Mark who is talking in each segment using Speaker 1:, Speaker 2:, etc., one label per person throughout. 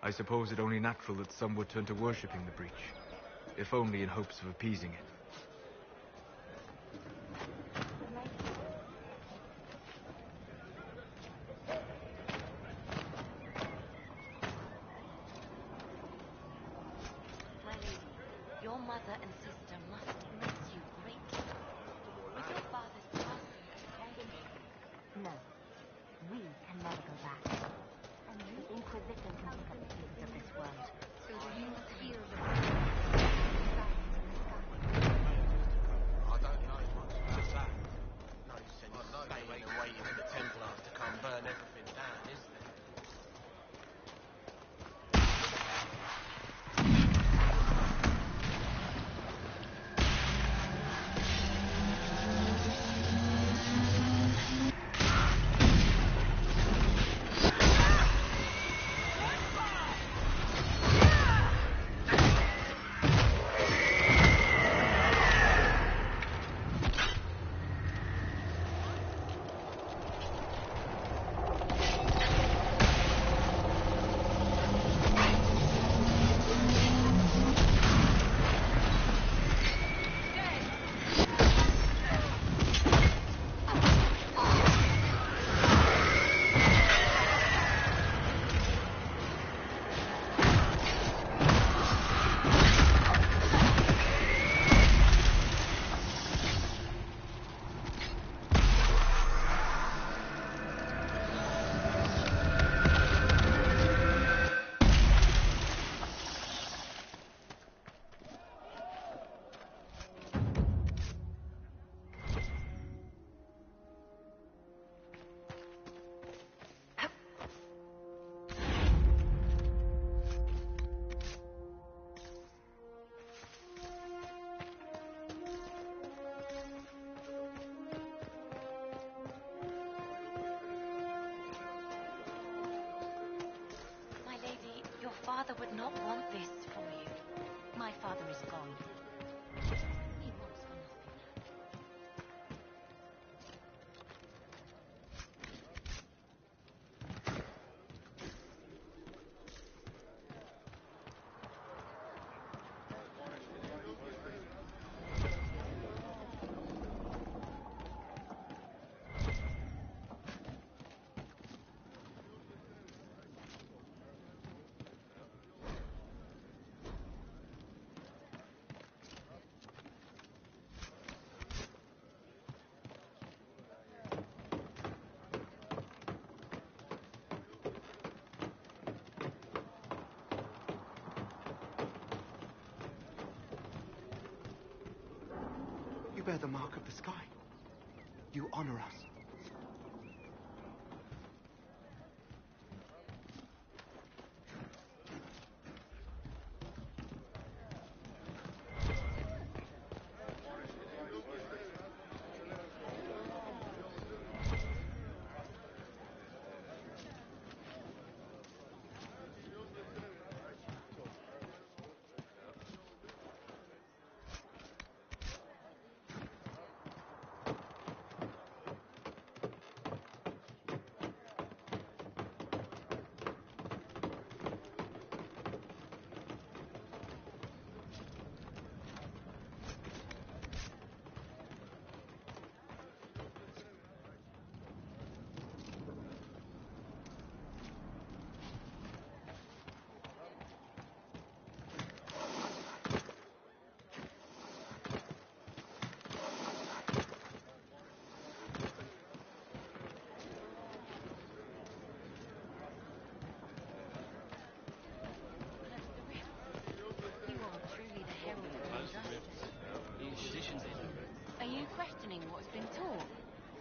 Speaker 1: I suppose it only natural that some would turn to worshipping the breach, if only in hopes of appeasing it.
Speaker 2: My lady, your mother and sister must miss you greatly. With your father's passing and... No, we can never go back. And the Inquisition can pick up the pieces of this world. So do you not hear the
Speaker 3: I don't know much about that. No sense staying and waiting for the Templars to come burn everything down, is there?
Speaker 2: Father would not want this for you. My father is gone. He wants for nothing.
Speaker 4: You bear the mark of the sky. You honor us.
Speaker 2: Are you questioning what's been taught?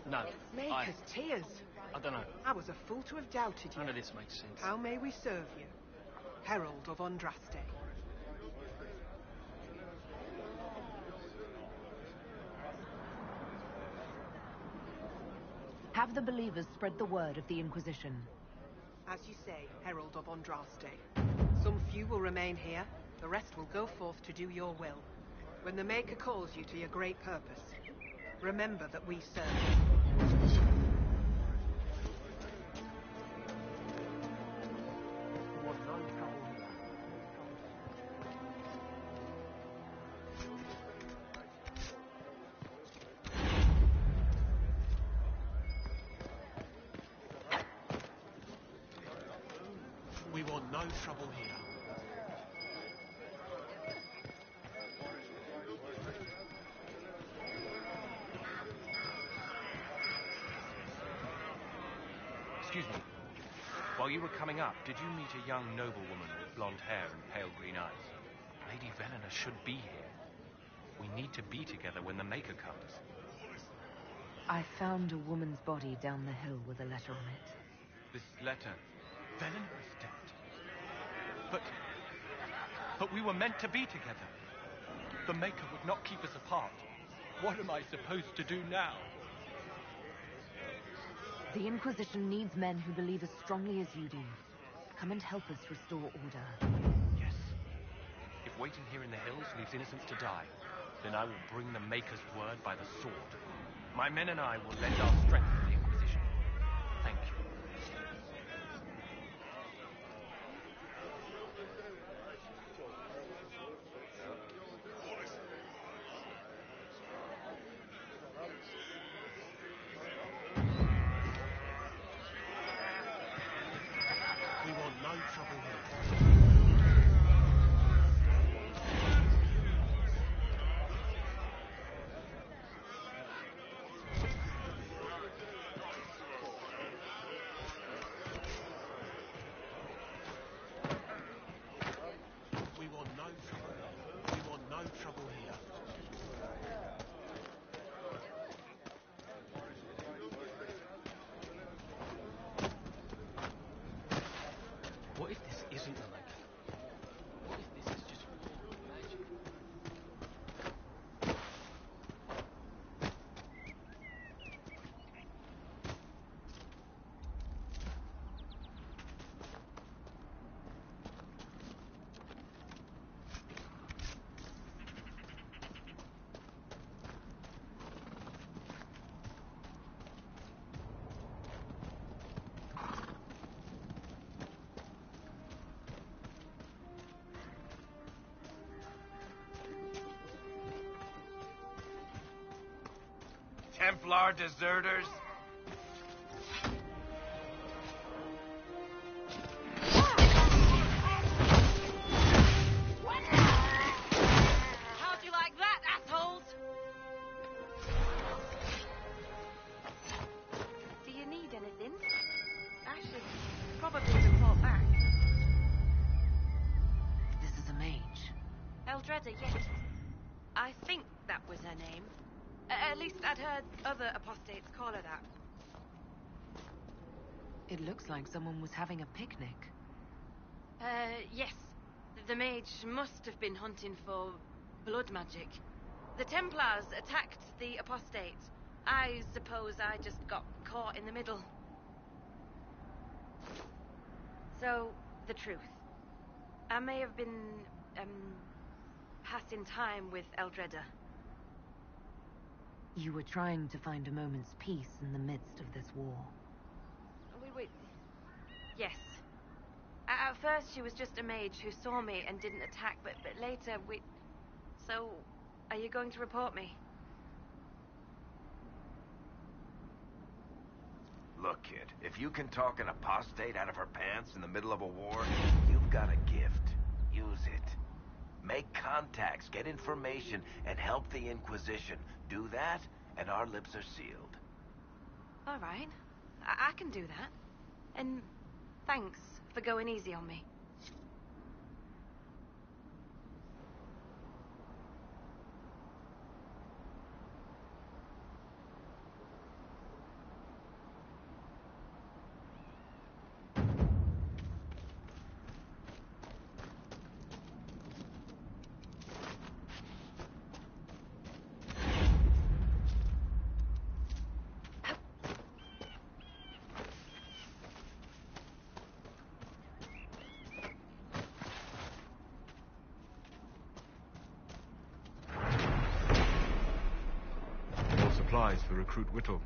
Speaker 1: No.
Speaker 4: Maker's tears.
Speaker 1: I don't know.
Speaker 4: I was a fool to have doubted you.
Speaker 1: None of this makes sense.
Speaker 4: How may we serve you? Herald of Andraste.
Speaker 5: Have the believers spread the word of the Inquisition.
Speaker 4: As you say, Herald of Andraste. Some few will remain here, the rest will go forth to do your will. When the Maker calls you to your great purpose, remember that we serve. What non-trouble
Speaker 3: We want no trouble here.
Speaker 6: Excuse me. While you were coming up, did you meet a young noblewoman with blonde hair and pale green eyes? Lady Velena should be here. We need to be together when the Maker comes.
Speaker 5: I found a woman's body down the hill with a letter on it.
Speaker 6: This letter... Velena is dead. But we were meant to be together. The Maker would not keep us apart. What am I supposed to do now?
Speaker 5: The Inquisition needs men who believe as strongly as you do. Come and help us restore order.
Speaker 6: Yes. If waiting here in the hills leaves innocents to die, then I will bring the Maker's word by the sword. My men and I will lend our strength to the Inquisition. Thank you.
Speaker 3: We want no trouble here. We want no trouble. We want no trouble here.
Speaker 6: What if this isn't the Maker? What if this is just war magic?
Speaker 7: Templar deserters?
Speaker 2: How'd you like that, assholes? Do you need anything? I should probably report back.
Speaker 5: This is a mage.
Speaker 2: Eldreda, yes. I think that was her name. At least I'd heard other apostates call her that.
Speaker 5: It looks like someone was having a picnic.
Speaker 2: Yes. The mage must have been hunting for blood magic. The Templars attacked the apostate. I suppose I just got caught in the middle. So, the truth. I may have been, passing time with Eldreda.
Speaker 5: You were trying to find a moment's peace in the midst of this war.
Speaker 2: Wait. Yes. At first, she was just a mage who saw me and didn't attack, but later we... So, are you going to report me?
Speaker 7: Look, kid, if you can talk an apostate out of her pants in the middle of a war, you've got a gift. Use it. Make contacts, get information, and help the Inquisition. Do that, and our lips are sealed.
Speaker 2: All right. I can do that. And thanks for going easy on me.
Speaker 1: Supplies for Recruit Whittle.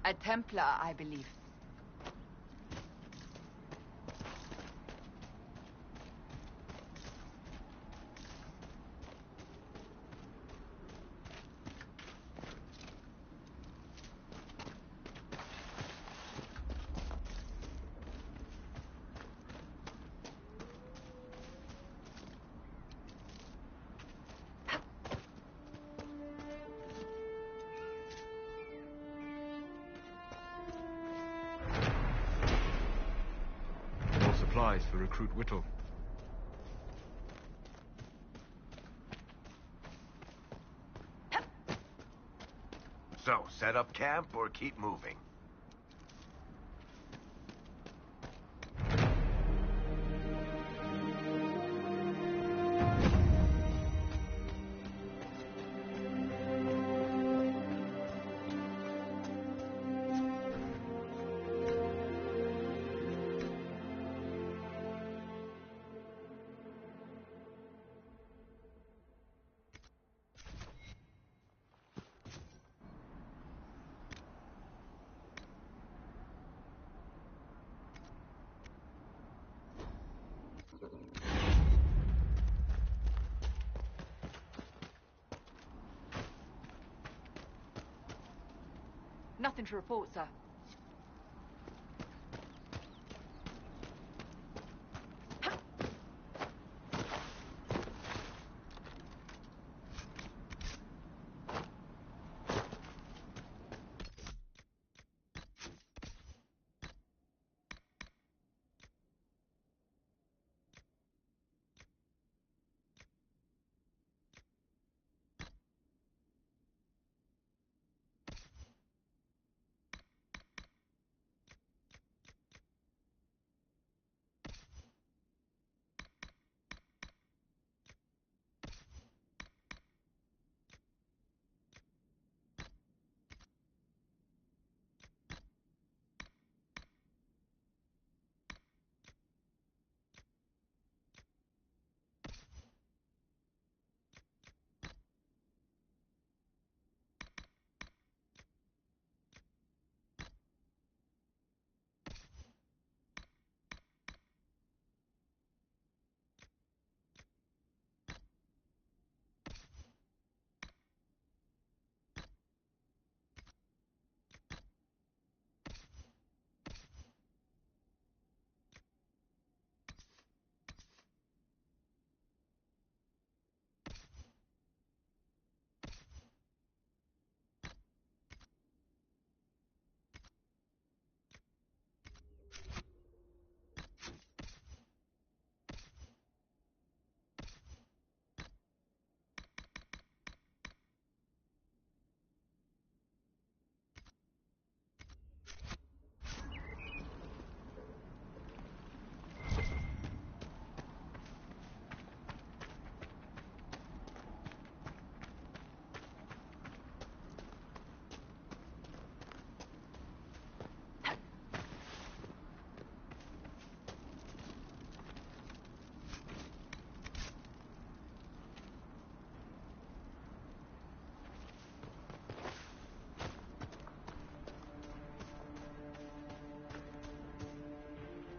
Speaker 5: A Templar, I believe.
Speaker 1: More supplies for Recruit Whittle.
Speaker 7: So, set up camp or keep moving?
Speaker 5: Nothing to report, sir.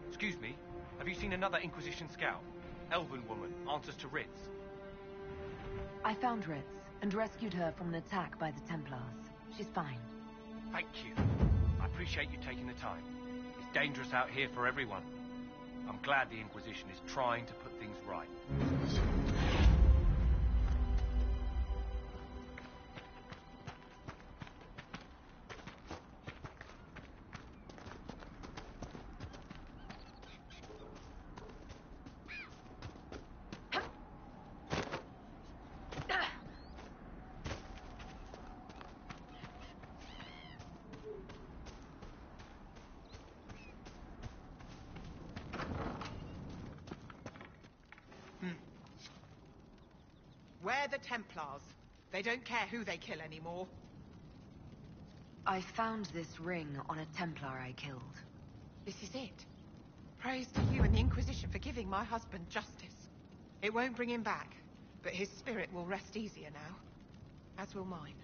Speaker 6: Excuse me, have you seen another Inquisition scout? Elven woman, answers to Ritz.
Speaker 5: I found Ritz and rescued her from an attack by the Templars. She's fine.
Speaker 6: Thank you. I appreciate you taking the time. It's dangerous out here for everyone. I'm glad the Inquisition is trying to put things right.
Speaker 4: We're the Templars. They don't care who they kill anymore.
Speaker 5: I found this ring on a Templar I killed.
Speaker 4: This is it. Praise to you and the Inquisition for giving my husband justice. It won't bring him back, but his spirit will rest easier now. As will mine.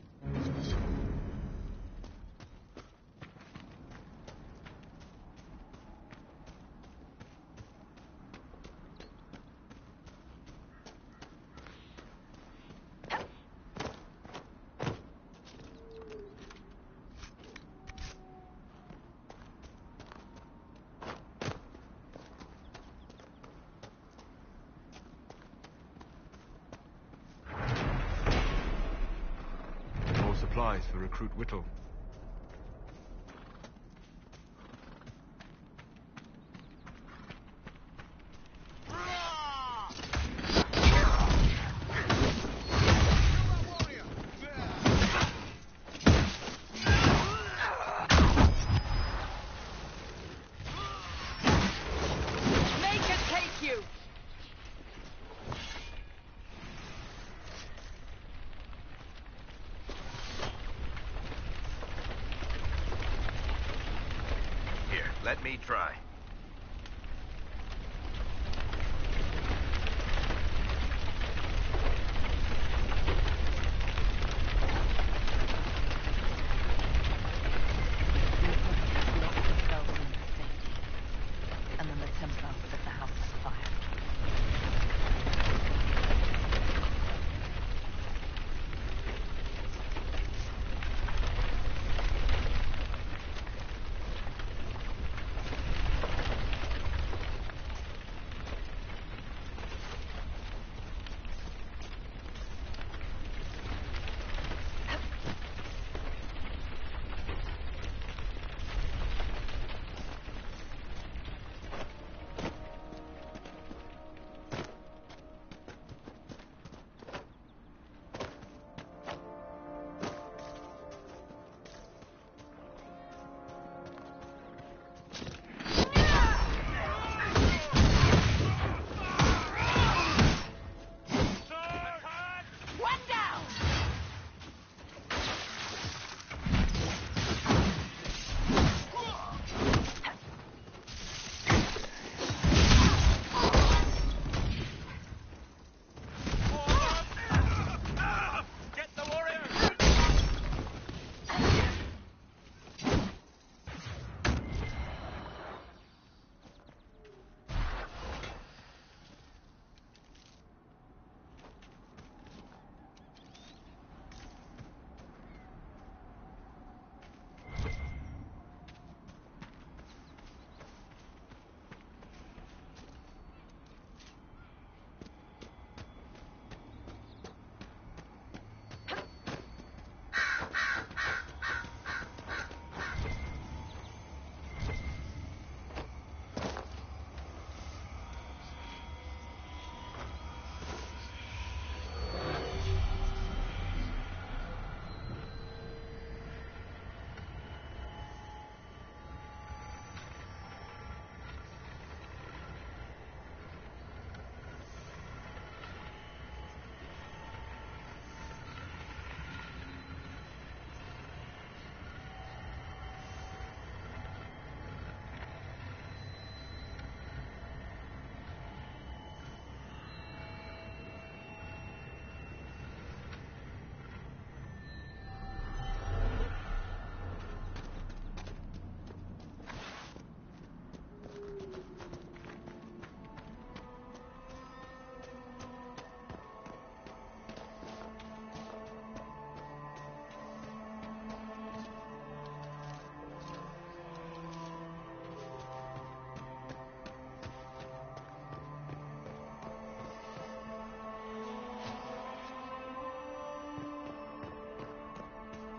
Speaker 1: supplies for Recruit Whittle.
Speaker 7: Let me try.
Speaker 5: And then the Templar set the house on fire.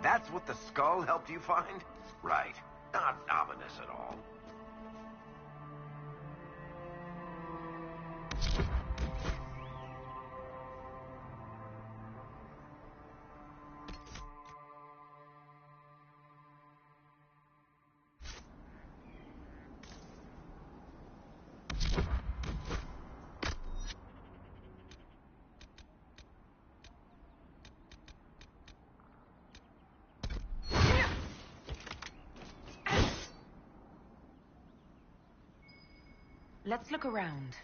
Speaker 7: That's what the skull helped you find? Right. Not ominous at all.
Speaker 5: Let's look around.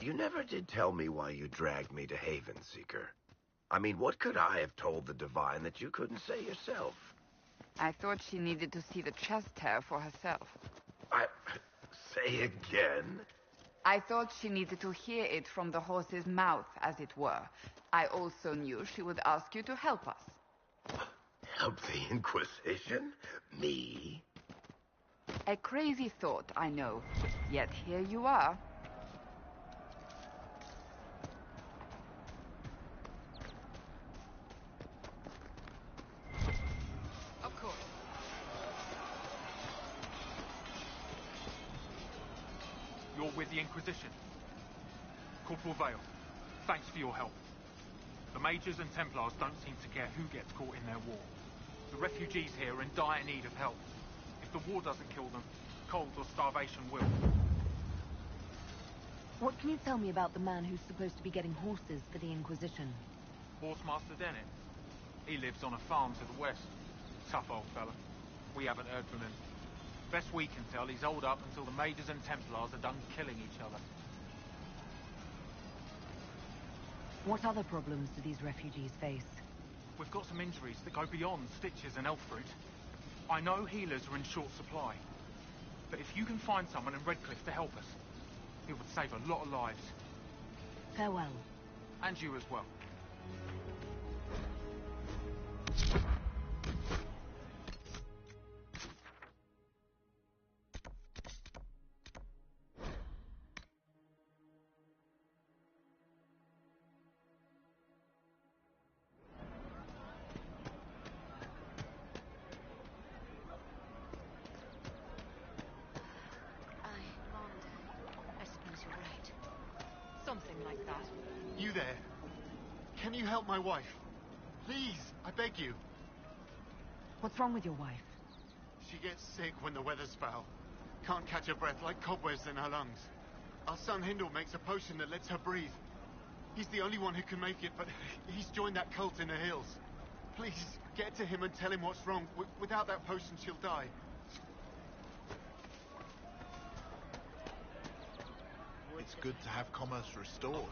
Speaker 7: You never did tell me why you dragged me to Haven, Seeker. I mean, what could I have told the Divine that you couldn't say yourself?
Speaker 8: I thought she needed to see the chest hair for herself.
Speaker 7: Say again?
Speaker 8: I thought she needed to hear it from the horse's mouth, as it were. I also knew she would ask you to help us.
Speaker 7: Help the Inquisition? Me?
Speaker 8: A crazy thought, I know. Yet here you are.
Speaker 4: Of course.
Speaker 6: You're with the Inquisition. Corporal Vale, thanks for your help. The Majors and Templars don't seem to care who gets caught in their war. The refugees here are in dire need of help. If the war doesn't kill them, cold or starvation will.
Speaker 5: What can you tell me about the man who's supposed to be getting horses for the Inquisition?
Speaker 6: Horsemaster Dennett. He lives on a farm to the west. Tough old fella. We haven't heard from him. Best we can tell, he's holed up until the Majors and Templars are done killing each other.
Speaker 5: What other problems do these refugees face?
Speaker 6: We've got some injuries that go beyond stitches and elf fruit. I know healers are in short supply. But if you can find someone in Redcliffe to help us, it would save a lot of lives.
Speaker 5: Farewell.
Speaker 6: And you as well.
Speaker 2: I suppose you're right. Something like that.
Speaker 9: You there? Can you help my wife? Please, I beg you.
Speaker 5: What's wrong with your wife?
Speaker 9: She gets sick when the weather's foul. Can't catch her breath, like cobwebs in her lungs. Our son Hindle makes a potion that lets her breathe. He's the only one who can make it, but he's joined that cult in the hills. Please, get to him and tell him what's wrong. Without that potion, she'll die.
Speaker 10: It's good to have commerce restored.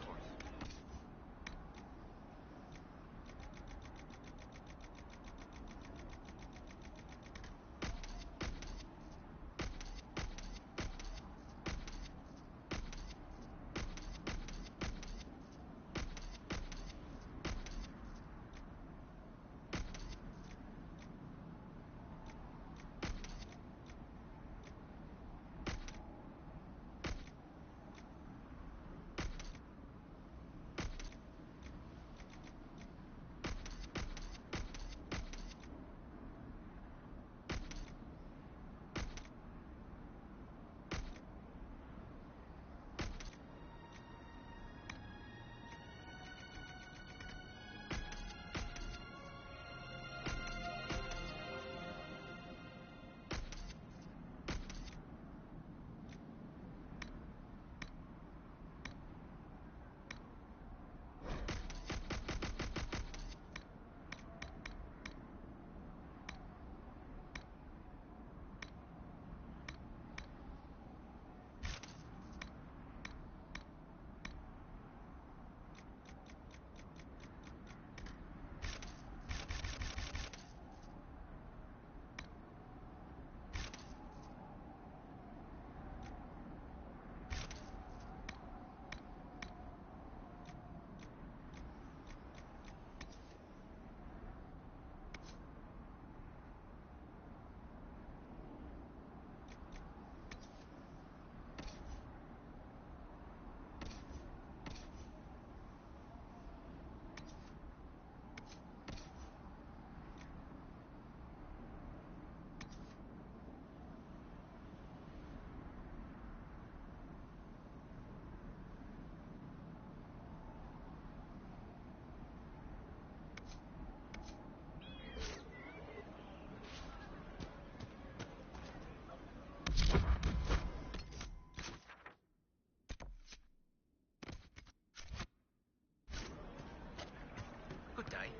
Speaker 3: Good day.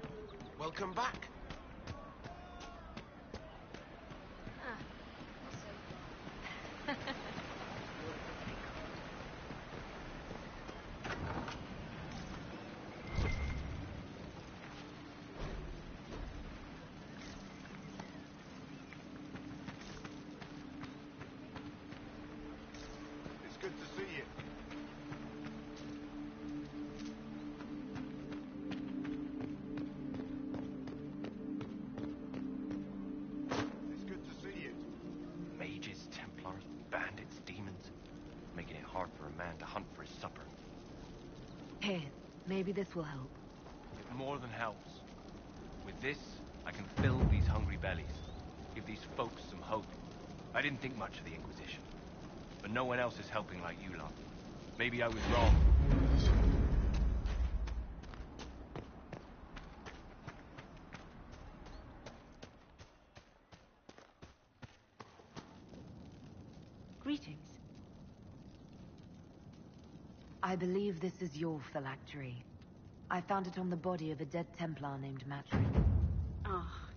Speaker 3: Welcome back.
Speaker 5: Maybe this will help.
Speaker 6: It more than helps. With this, I can fill these hungry bellies. Give these folks some hope. I didn't think much of the Inquisition. But no one else is helping like you lot. Maybe I was wrong.
Speaker 5: Greetings. I believe this is your phylactery. I found it on the body of a dead Templar named Matrin.
Speaker 11: Ah,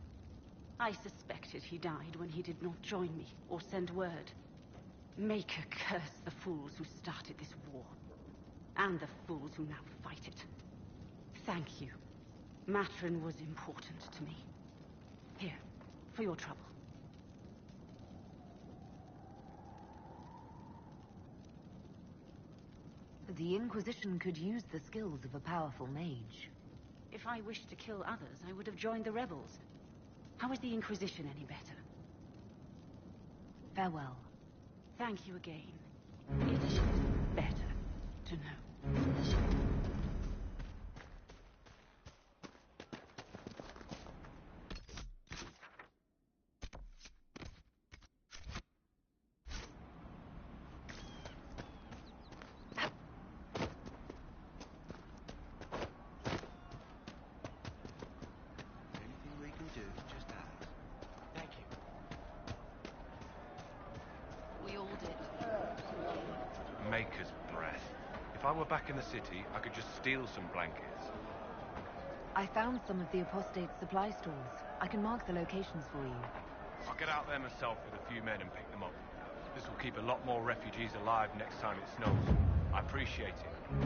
Speaker 11: I suspected he died when he did not join me or send word. Maker curse the fools who started this war, and the fools who now fight it. Thank you. Matrin was important to me. Here, for your trouble.
Speaker 5: The Inquisition could use the skills of a powerful mage.
Speaker 11: If I wished to kill others, I would have joined the rebels. How is the Inquisition any better?
Speaker 5: Farewell.
Speaker 11: Thank you again. It is better to know.
Speaker 3: Anything we can do, just ask. Thank you.
Speaker 2: We all did.
Speaker 6: Maker's breath. If I were back in the city, I could just steal some blankets.
Speaker 5: I found some of the apostate supply stores. I can mark the locations for you.
Speaker 6: I'll get out there myself with a few men and pick them up. This will keep a lot more refugees alive next time it snows. I appreciate it.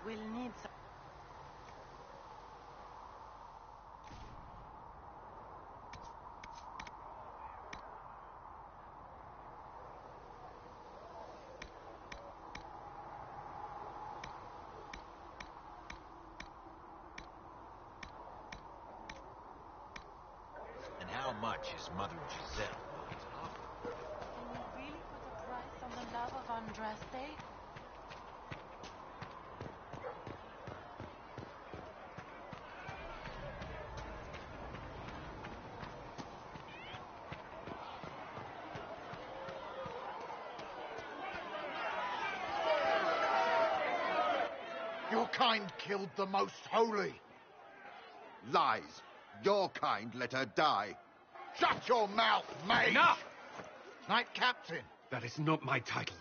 Speaker 11: We'll need some...
Speaker 7: And how much is Mother Giselle?
Speaker 2: Can you really put a price on the love of Andraste?
Speaker 9: You're
Speaker 10: Your kind killed the most holy.
Speaker 12: Lies. Your kind let her die. Shut your mouth, mate!
Speaker 13: Enough!
Speaker 10: Knight Captain.
Speaker 13: That is not my title.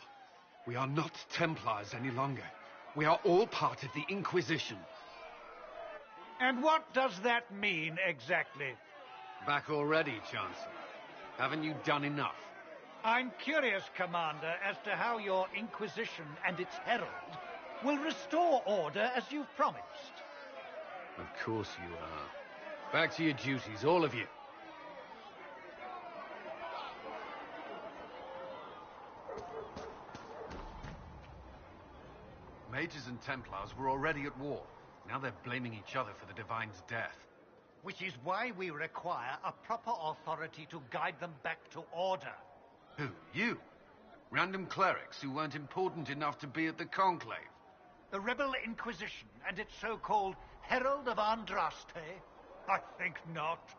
Speaker 13: We are not Templars any longer. We are all part of the Inquisition.
Speaker 14: And what does that mean, exactly?
Speaker 13: Back already, Chancellor. Haven't you done enough?
Speaker 14: I'm curious, Commander, as to how your Inquisition and its herald will restore order as you've promised.
Speaker 13: Of course you are. Back to your duties, all of you. Mages and Templars were already at war. Now they're blaming each other for the Divine's death.
Speaker 14: Which is why we require a proper authority to guide them back to order.
Speaker 13: Who? You? Random clerics who weren't important enough to be at the Conclave?
Speaker 14: The Rebel Inquisition and its so-called Herald of Andraste? I think not.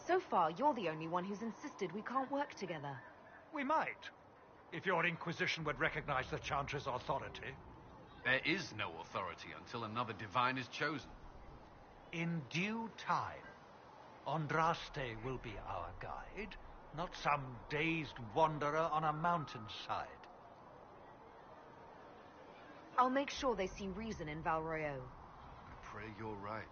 Speaker 5: So far, you're the only one who's insisted we can't work together.
Speaker 14: We might, if your Inquisition would recognize the Chantry's authority.
Speaker 13: There is no authority until another Divine is chosen.
Speaker 14: In due time, Andraste will be our guide, not some dazed wanderer on a mountainside.
Speaker 5: I'll make sure they see reason in Valroyo.
Speaker 13: I pray you're right.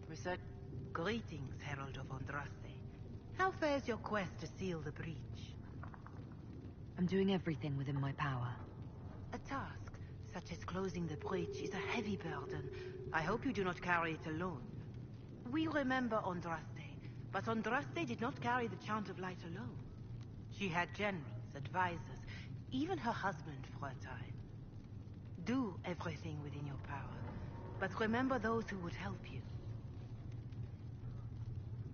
Speaker 4: Research. Greetings, Herald of Andraste. How fares your quest to seal the breach?
Speaker 5: I'm doing everything within my power.
Speaker 4: A task such as closing the breach is a heavy burden. I hope you do not carry it alone. We remember Andraste, but Andraste did not carry the Chant of Light alone. She had generals, advisors, even her husband for a time. Do everything within your power, but remember those who would help you.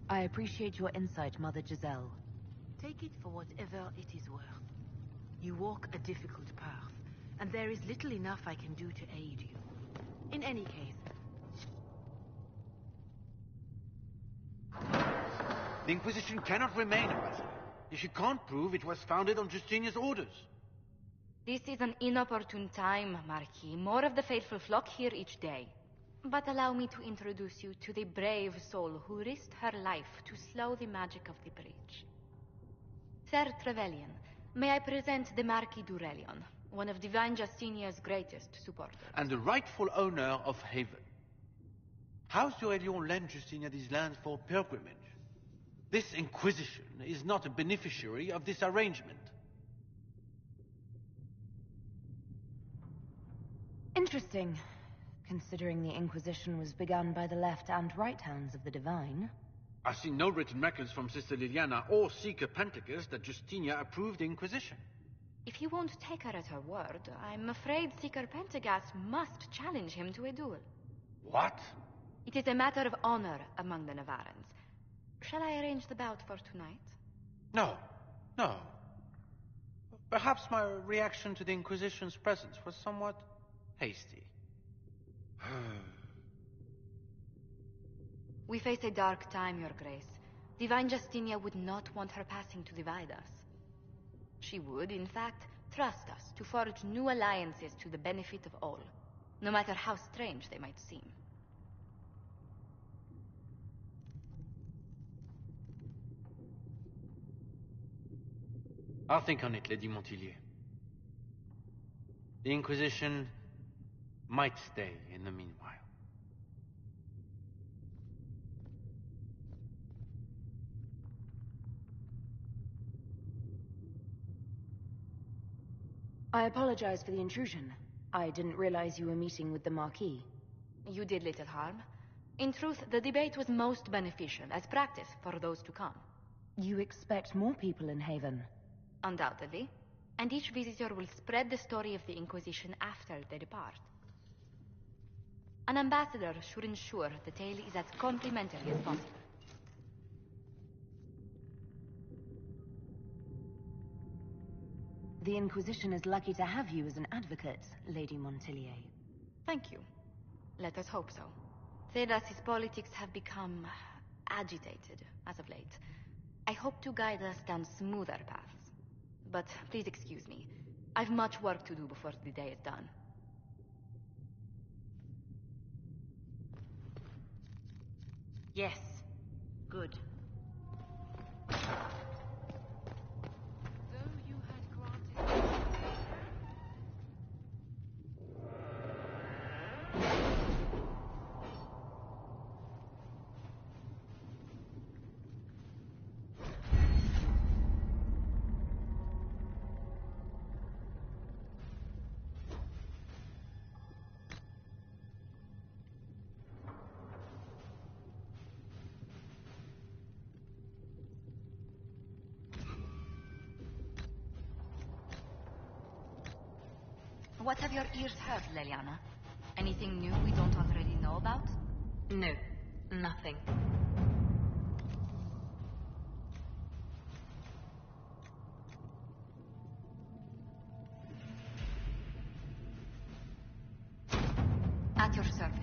Speaker 5: I appreciate your insight, Mother Giselle.
Speaker 4: Take it for whatever it is worth. You walk a difficult path, and there is little enough I can do to aid you. In any case...
Speaker 15: The Inquisition cannot remain, Ambassador. If you can't prove it was founded on Justinia's orders.
Speaker 2: This is an inopportune time, Marquis. More of the faithful flock here each day. But allow me to introduce you to the brave soul who risked her life to slow the magic of the breach. Sir Trevelyan, may I present the Marquis d'Aurelion, one of Divine Justinia's greatest supporters.
Speaker 15: And the rightful owner of Haven. House d'Aurelion lent Justinia these lands for pilgrimage. This Inquisition is not a beneficiary of this arrangement.
Speaker 5: Interesting. Considering the Inquisition was begun by the left and right hands of the Divine.
Speaker 15: I've seen no written records from Sister Liliana or Seeker Pentecost that Justinia approved the Inquisition.
Speaker 2: If you won't take her at her word, I'm afraid Seeker Pentagast must challenge him to a duel.
Speaker 15: What?
Speaker 2: It is a matter of honor among the Navarans. Shall I arrange the bout for tonight?
Speaker 15: No. Perhaps my reaction to the Inquisition's presence was somewhat hasty.
Speaker 2: We face a dark time, Your Grace. Divine Justinia would not want her passing to divide us. She would, in fact, trust us to forge new alliances to the benefit of all, no matter how strange they might seem.
Speaker 15: I'll think on it, Lady Montillier. The Inquisition might stay in the meanwhile.
Speaker 5: I apologize for the intrusion. I didn't realize you were meeting with the Marquis.
Speaker 2: You did little harm. In truth, the debate was most beneficial, as practice for those to come.
Speaker 5: You expect more people in Haven?
Speaker 2: Undoubtedly. And each visitor will spread the story of the Inquisition after they depart. An ambassador should ensure the tale is as complimentary as possible.
Speaker 5: The Inquisition is lucky to have you as an advocate, Lady Montillier.
Speaker 2: Thank you. Let us hope so. Thedas's politics have become agitated as of late. I hope to guide us down smoother paths. But please excuse me. I've much work to do before the day is done.
Speaker 11: Yes. Good.
Speaker 2: What have your ears heard, Leliana? Anything new we don't already know about?
Speaker 5: No, nothing.
Speaker 2: At your service.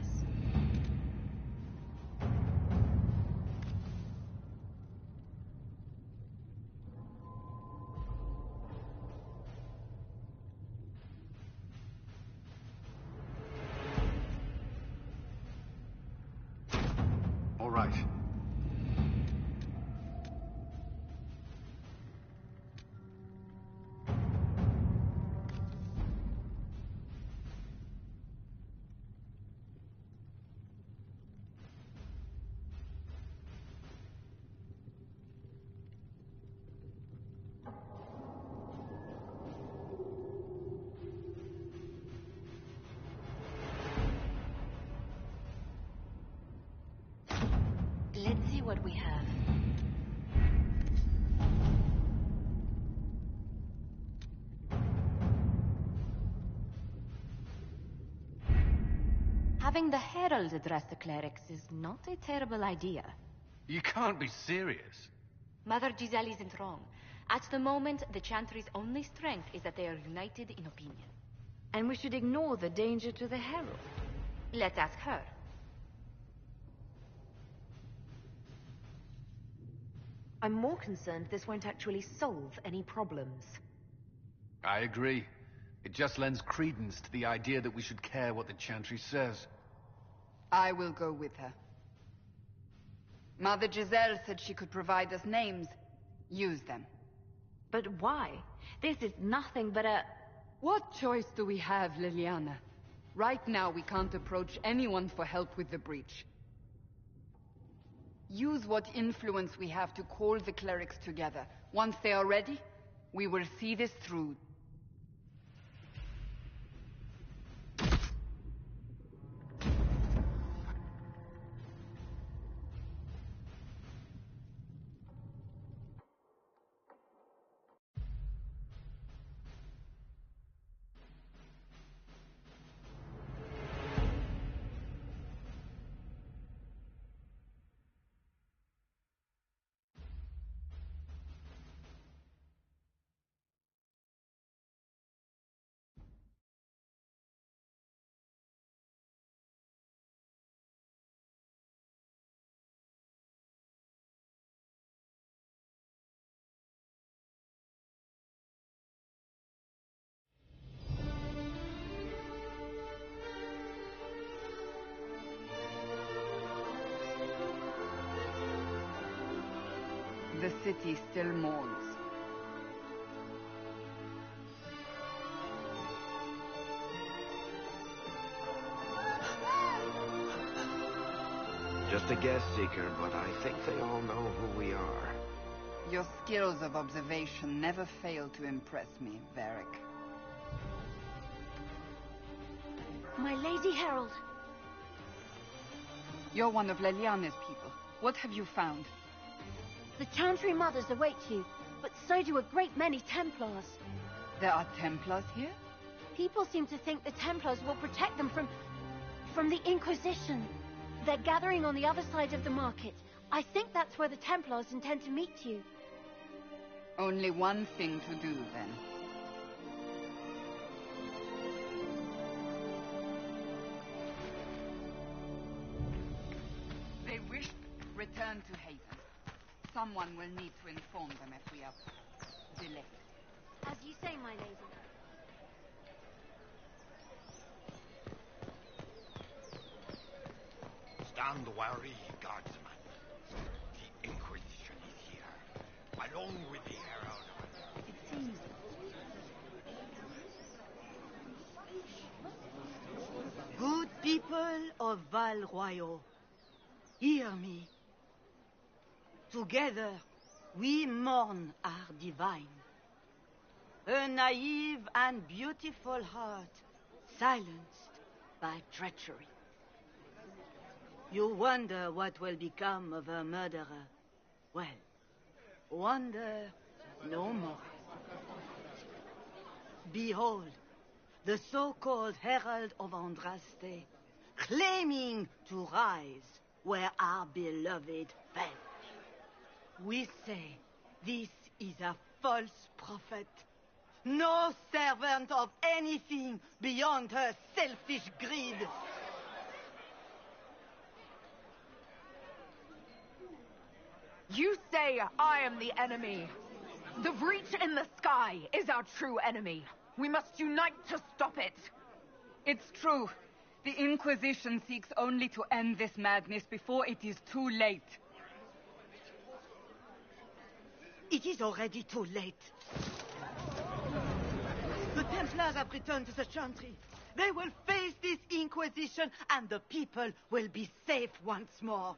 Speaker 13: All right.
Speaker 2: Let's see what we have. Having the Herald address the clerics is not a terrible idea.
Speaker 6: You can't be serious.
Speaker 2: Mother Giselle isn't wrong. At the moment, the Chantry's only strength is that they are united in opinion.
Speaker 5: And we should ignore the danger to the Herald.
Speaker 2: Let's ask her.
Speaker 5: I'm more concerned this won't actually solve any problems.
Speaker 13: I agree. It just lends credence to the idea that we should care what the Chantry says.
Speaker 8: I will go with her. Mother Giselle said she could provide us names. Use them.
Speaker 5: But why? This is nothing but a...
Speaker 8: What choice do we have, Liliana? Right now, we can't approach anyone for help with the breach. Use what influence we have to call the clerics together. Once they are ready, we will see this through. The city still mourns.
Speaker 7: Just a guest seeker, but I think they all know who we are.
Speaker 8: Your skills of observation never fail to impress me, Varric.
Speaker 2: My Lady Herald.
Speaker 8: You're one of Leliana's people. What have you found?
Speaker 16: The Chantry Mothers await you, but so do a great many Templars.
Speaker 8: There are Templars here?
Speaker 16: People seem to think the Templars will protect them from the Inquisition. They're gathering on the other side of the market. I think that's where the Templars intend to meet you.
Speaker 8: Only one thing to do, then. Someone will need to inform them if we are delayed.
Speaker 16: As you say, my lady.
Speaker 12: Stand wary, guardsman. The Inquisition is here, along with the Herald.
Speaker 5: It seems...
Speaker 17: Good people of Val Royal, hear me. Together, we mourn our divine. A naive and beautiful heart, silenced by treachery. You wonder what will become of a murderer. Well, wonder no more. Behold, the so-called Herald of Andraste, claiming to rise where our beloved fell. We say this is a false prophet, no servant of anything beyond her selfish greed.
Speaker 18: You say I am the enemy. The breach in the sky is our true enemy. We must unite to stop it.
Speaker 8: It's true. The Inquisition seeks only to end this madness before it is too late.
Speaker 17: It is already too late. The Templars have returned to the Chantry. They will face this Inquisition, and the people will be safe once more.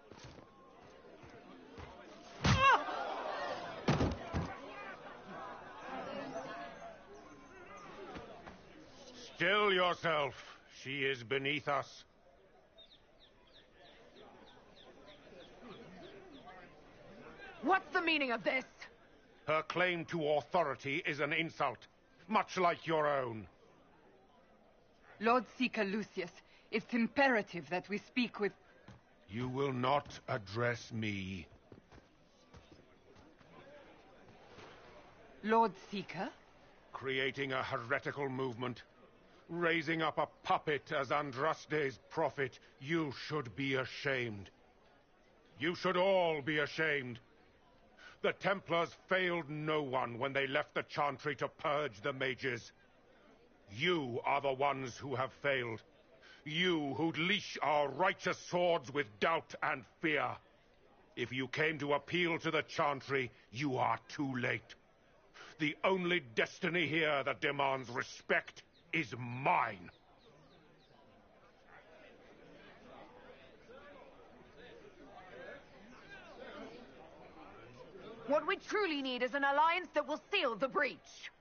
Speaker 19: Still yourself. She is beneath us.
Speaker 18: What's the meaning of this?
Speaker 19: Her claim to authority is an insult, much like your own.
Speaker 8: Lord Seeker Lucius, it's imperative that we speak with...
Speaker 19: You will not address me.
Speaker 8: Lord Seeker?
Speaker 19: Creating a heretical movement, raising up a puppet as Andraste's prophet, you should be ashamed. You should all be ashamed. The Templars failed no one when they left the Chantry to purge the mages. You are the ones who have failed. You who'd leash our righteous swords with doubt and fear. If you came to appeal to the Chantry, you are too late. The only destiny here that demands respect is mine.
Speaker 18: What we truly need is an alliance that will seal the breach.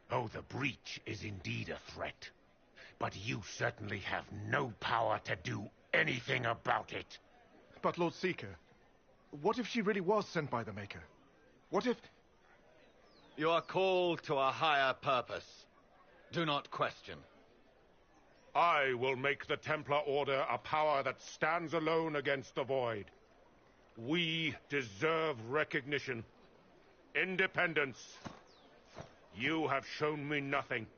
Speaker 19: Oh, the breach is indeed a threat. But you certainly have no power to do anything about it.
Speaker 20: But Lord Seeker, what if she really was sent by the Maker? What if...
Speaker 21: You are called to a higher purpose. Do not question.
Speaker 19: I will make the Templar Order a power that stands alone against the Void. We deserve recognition. Independence. You have shown me nothing,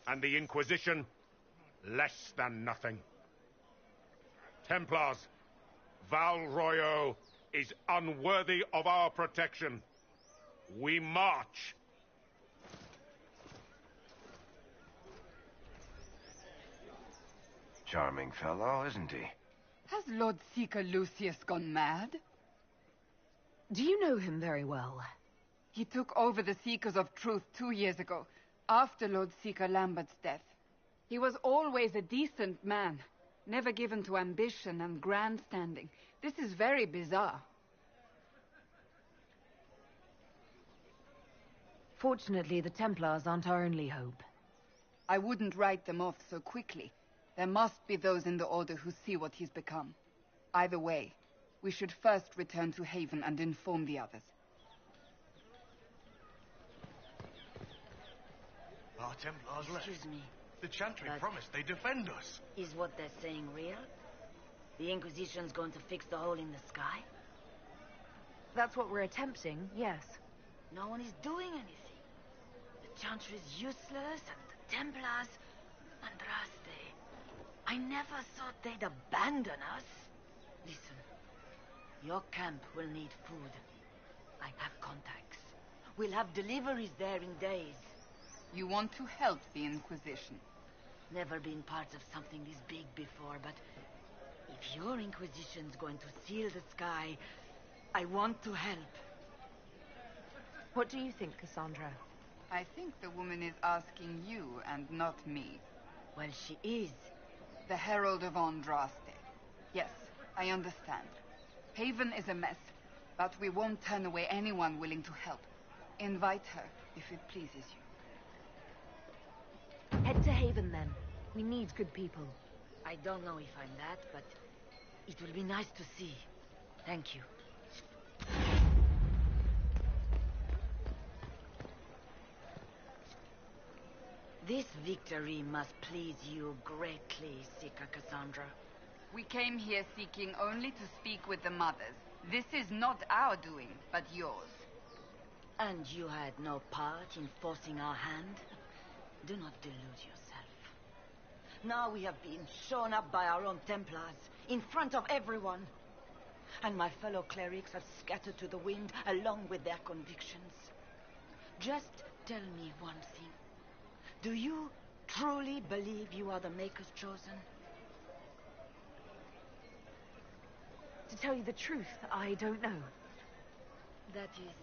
Speaker 19: and the Inquisition, less than nothing. Templars, Val Royal is unworthy of our protection. We march.
Speaker 7: Charming fellow, isn't he?
Speaker 8: Has Lord Seeker Lucius gone mad?
Speaker 5: Do you know him very well?
Speaker 8: He took over the Seekers of Truth 2 years ago, after Lord Seeker Lambert's death. He was always a decent man, never given to ambition and grandstanding. This is very bizarre.
Speaker 5: Fortunately, the Templars aren't our only hope.
Speaker 8: I wouldn't write them off so quickly. There must be those in the Order who see what he's become. Either way, we should first return to Haven and inform the others.
Speaker 3: Our Templars left.
Speaker 16: Excuse me.
Speaker 3: The Chantry
Speaker 16: But-
Speaker 3: promised they'd defend us.
Speaker 16: Is what they're saying real? The Inquisition's going to fix the hole in the sky?
Speaker 5: That's what we're attempting, yes.
Speaker 16: No one is doing anything. The Chantry's useless, and the Templars... Andraste. I never thought they'd abandon us. Listen. Your camp will need food.
Speaker 5: I have contacts. We'll have deliveries there in days.
Speaker 8: You want to help the Inquisition?
Speaker 5: Never been part of something this big before, but if your Inquisition's going to seal the sky, I want to help.
Speaker 18: What do you think, Cassandra?
Speaker 8: I think the woman is asking you and not me.
Speaker 5: Well, she is.
Speaker 8: The Herald of Andraste. Yes, I understand. Haven is a mess, but we won't turn away anyone willing to help. Invite her, if it pleases you.
Speaker 18: Head to Haven, then. We need good people.
Speaker 5: I don't know if I'm that, but it will be nice to see. Thank you. This victory must please you greatly, Seeker Cassandra.
Speaker 8: We came here seeking only to speak with the mothers. This is not our doing, but yours.
Speaker 5: And you had no part in forcing our hand? Do not delude yourself. Now we have been shown up by our own Templars, in front of everyone. And my fellow clerics have scattered to the wind along with their convictions. Just tell me one thing. Do you truly believe you are the Maker's chosen?
Speaker 18: To tell you the truth, I don't know.
Speaker 5: That is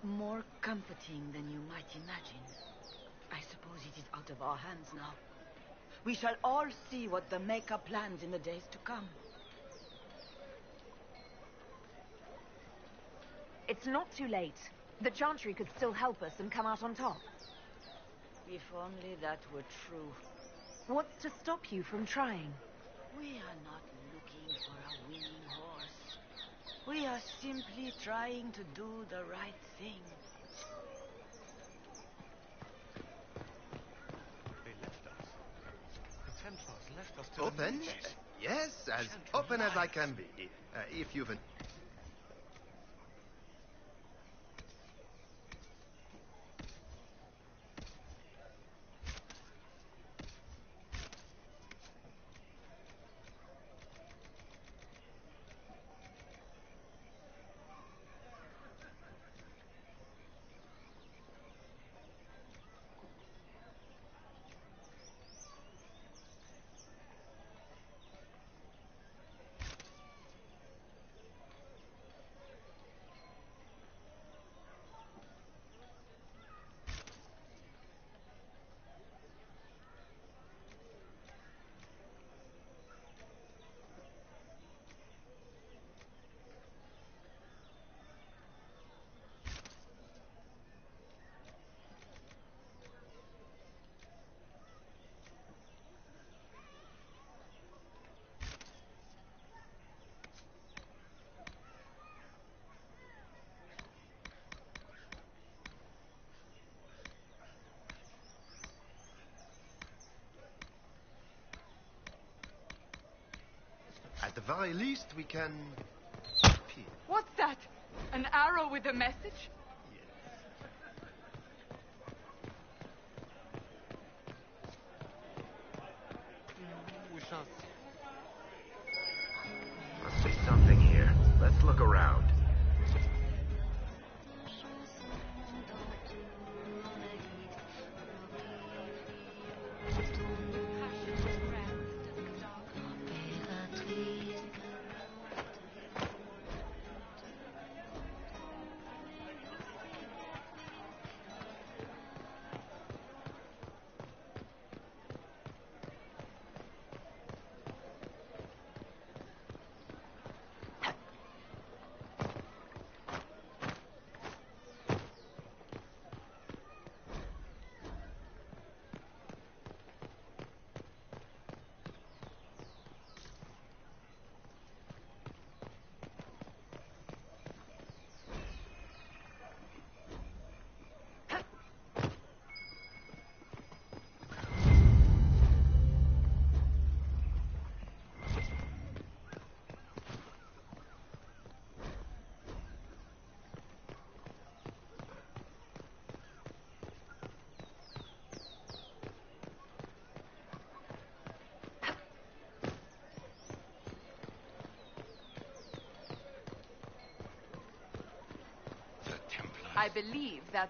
Speaker 5: more comforting than you might imagine. I suppose it is out of our hands now. We shall all see what the Maker plans in the days to come.
Speaker 18: It's not too late. The Chantry could still help us and come out on top.
Speaker 5: If only that were true.
Speaker 18: What's to stop you from trying?
Speaker 5: We are not looking for a winning horse. We are simply trying to do the right thing.
Speaker 6: They left us. The Templars left us to
Speaker 1: Open?
Speaker 6: the mages.
Speaker 1: Yes, as open as I can be. If you've an... At the very least, we can...
Speaker 8: What's that? An arrow with a message?
Speaker 6: We shall see.
Speaker 7: Must be something here. Let's look around.
Speaker 8: I believe that...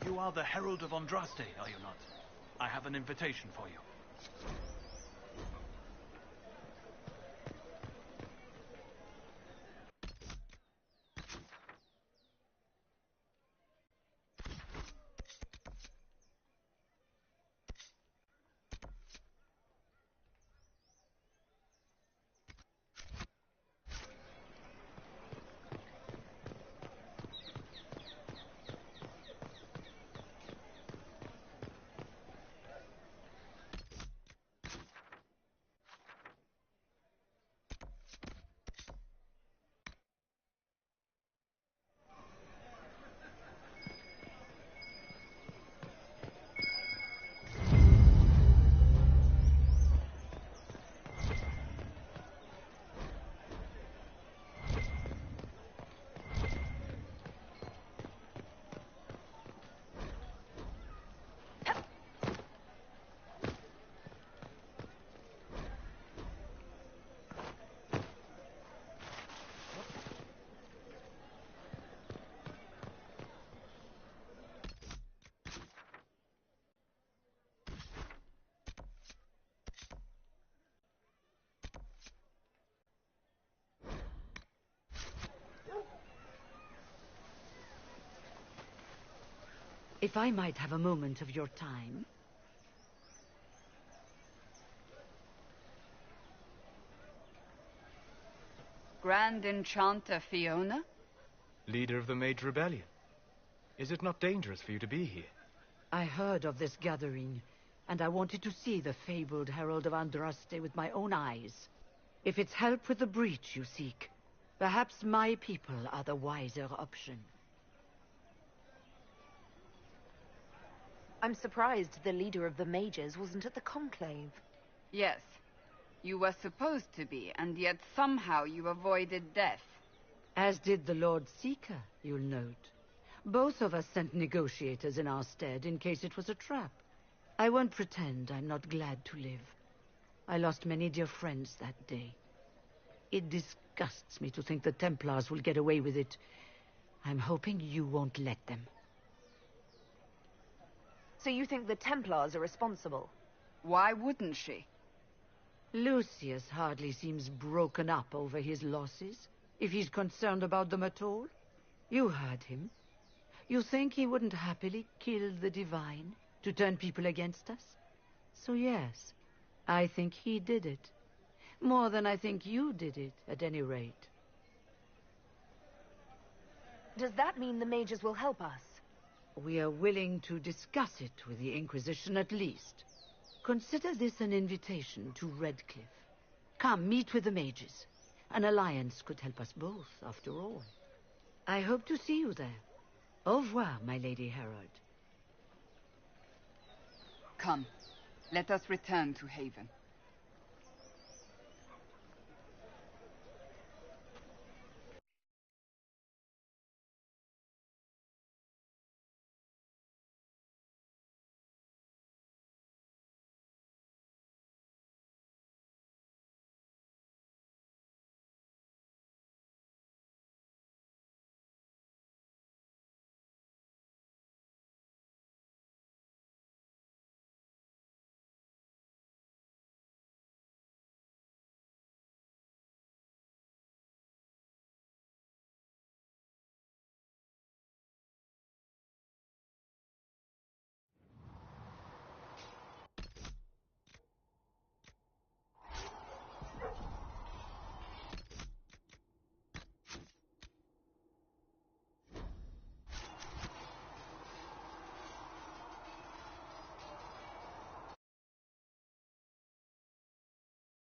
Speaker 6: You are the Herald of Andraste, are you not? I have an invitation for you.
Speaker 17: If I might have a moment of your time.
Speaker 8: Grand Enchanter Fiona?
Speaker 6: Leader of the Mage Rebellion. Is it not dangerous for you to be here?
Speaker 17: I heard of this gathering, and I wanted to see the fabled Herald of Andraste with my own eyes. If it's help with the breach you seek, perhaps my people are the wiser option.
Speaker 9: I'm surprised the leader of the mages wasn't at the conclave.
Speaker 8: Yes. You were supposed to be, and yet somehow you avoided death.
Speaker 17: As did the Lord Seeker, you'll note. Both of us sent negotiators in our stead in case it was a trap. I won't pretend I'm not glad to live. I lost many dear friends that day. It disgusts me to think the Templars will get away with it. I'm hoping you won't let them.
Speaker 9: So you think the Templars are responsible?
Speaker 8: Why wouldn't she?
Speaker 17: Lucius hardly seems broken up over his losses, if he's concerned about them at all. You heard him. You think he wouldn't happily kill the Divine to turn people against us? So yes, I think he did it. More than I think you did it, at any rate.
Speaker 9: Does that mean the mages will help us?
Speaker 17: We are willing to discuss it with the Inquisition at least. Consider this an invitation to Redcliffe. Come, meet with the mages. An alliance could help us both, after all. I hope to see you there. Au revoir, my Lady Herald.
Speaker 8: Come, let us return to Haven.